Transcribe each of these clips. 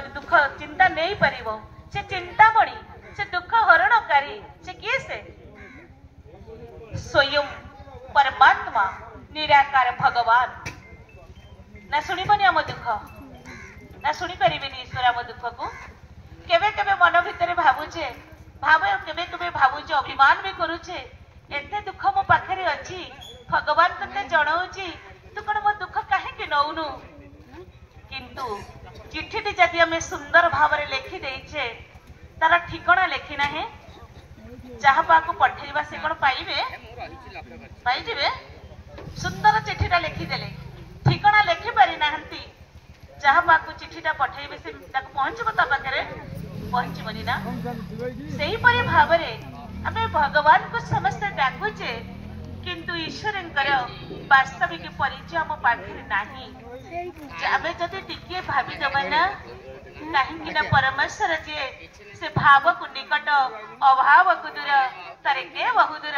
दुख चिंता नहीं परिवो से चिंतामणि से दुख हरणकारी से किए से स्वयं परमात्मा निराकार भगवान ना शुणिबनी आम दुख ना शुणी पारिबेनी ईश्वर आम दुख को केवे केवे मन भितर भावुचे केवे केवे भावुचे अभिमान भी करुचे एते दुख मो पाखरे अछि भगवान तते जणाउची तू कौन मो दुख काहे नौनु किंतु चिठीटी जदि आम सुंदर भाव लिखि देचे तार ठिकना लिखी ना जहाँ पाक पठेबा से कौन पाइबे पाइबे सुंदर चिठीटा लिखिदेले ठिकना लिखि पारि नाहंती जहाँ पाक चिठीटा पठेबे से पहुंचब ता पाखे पहुंचबनी ना सही परि भाव आम भगवान को समस्त डाकुचे किंतु ईश्वरंकर वास्तविक परिचय आम पाखे नाही आम जदि टिके भावीदबा ना कहीं ना परमेश्वर जे से भाव को निकट अभाव को दूर तारे के बहु दूर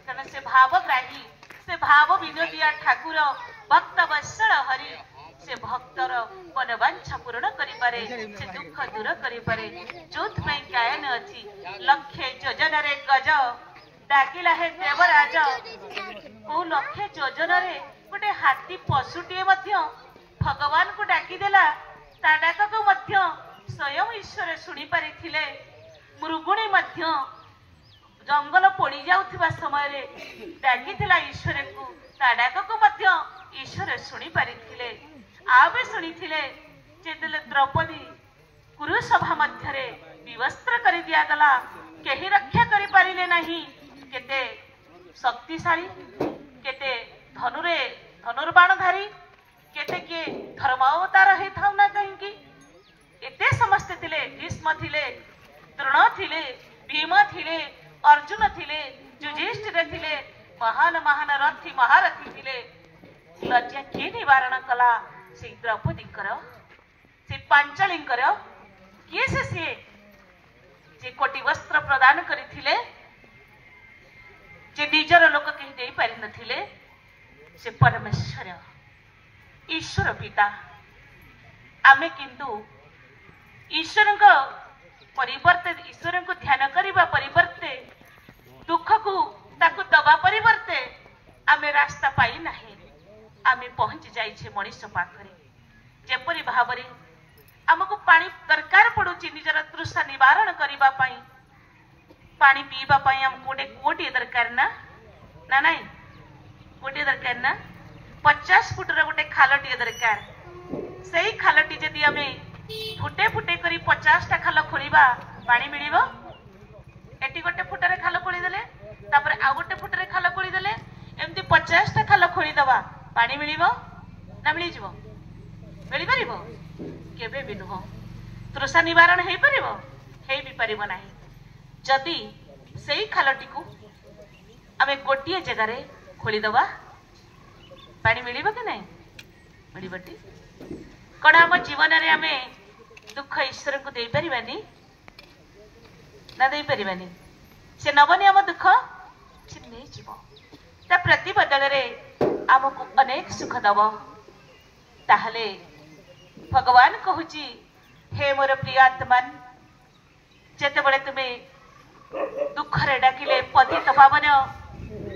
तेना से भावग्राही से भाव विनोदिया ठाकुर भक्त वत्सल हरि से भक्तर मनवांछा पूर्ण करिपारे से दुख दूर करिपारे जोथ में गायन अछि लक्षे योजन रे गज डाकिला है देवराज को लक्षे योजन रे गोटे हाथी पशुटीए मध्य भगवान को डाकी देला ता डाक को मध्य स्वयं ईश्वर शुणी पारिथिले मृगुणी मध्य जंगल पोड़ी जाउथिबा समय रे डाकिथिला ईश्वर को ता डाक को मध्य ईश्वर शुणी पारिथिले आबे शुणिथिले जेतेले द्रौपदी कुरुसभा मध्य रे विवस्त्र करि दिया गला केही रक्षा करि पारिले नाही केते शक्तिशाली केते धनुर्बाणधारी केते के धर्मावतार हे थाउ ना कहीं एते समस्त थिले भीष्म थिले द्रोण थिले भीम थिले अर्जुन थिले युधिष्ठिर थिले महान महान रथी महारथी थिले लज्जा के निवारण कला से द्रौपदी से पांचाली किए से जे कोटि वस्त्र प्रदान करथिले जे निजर लोक कहीं दे पारि नथिले से परमेश्वर ईश्वर पिता आमे किंतु ईश्वर को परिवर्ते ईश्वर को ध्यान करने परिवर्ते दुख को ताकू दबा परिवर्ते आमे रास्ता पाई नाही आमे पहुंच जाइछे मनीष पाखरे जेपरी भावरे आमको पानी दरकार पड़ुची निजर तृष्णा निवारण करिबा पाई पानी पीबा पाई हम गोटे कोटी दरकार ना ना नहीं कोटी दरकार ना 50 फुट रे गोटे खालटी दरकार सही खालटी जदि आमे फुटे फुटे करी 50 टा खाल खोलिबा पानी मिलिबो एटी गोटे फुटरे खाल खोली देले तापर आ गोटे फुटरे खाल खोली देले एमती 50 टा खाल खोली दबा पानी मिलिबो ना मिली जिवो मिली परिबो केबे भी नुह तृषा निवारण हे परिबो हे भी परिबो नाही जदि सही खालटी को आमे गोटिए जगह रे खोली दबा पानी मिलिबो कि नहीं मिलिबटी कण हम जीवन रे आमे दुख ईश्वर को दे परिबानी ना दे परिबानी से नबनी हम दुख से नहीं जीवो ता प्रति बदल रे आमको अनेक सुख दब ताहले भगवान कहूची हे मोर प्रिय आत्मान जेतेबेले तुमे दुख रे डाकिले पतित पावन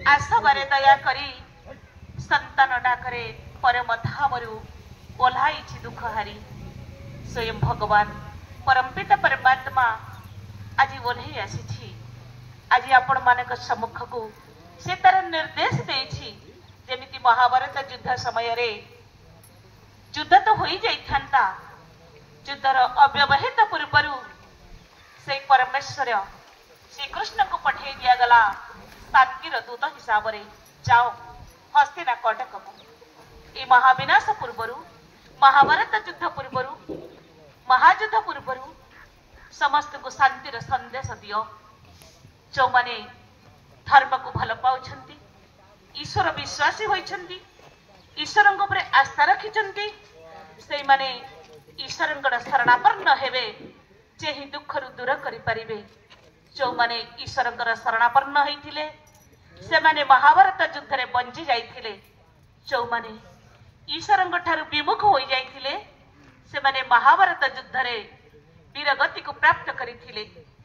आस बारे दया करी संतान डाकरे परम धामरु ओल्हाई दुख हारी स्वयं भगवान परमपिता परमात्मा आज ओल्हाई आसी आज आपण मानक सम्मुख को से तार निर्देश देछि जेमिति महाभारत युद्ध समय रे युद्ध तो हो जाता युद्धर अव्यवहित पूर्व से परमेश्वर श्रीकृष्ण को पठे दिया गला सात्कीर दूत हिसाब रे जाओ हस्तिना कटक को ये महाविनाश पूर्व महाभारत युद्ध पूर्व महायुद्ध पूर्व समस्त को शांतिर संदेश दियो जो माने धर्म को भल पाउछंती ईश्वर विश्वासी होइछंती ईश्वर ऊपर आस्था रखिछंती से माने ईश्वर शरणापन्न हेबे जे ही दुख रु दूर करि परिबे जो माने ईश्वर शरणापन्न होइथिले से माने महाभारत युद्ध रे बंजी जाइथिले जो माने ईश्वर ठारु विमुख होई जाइथिले से महाभारत युद्ध रे वीरगति को प्राप्त करथिले।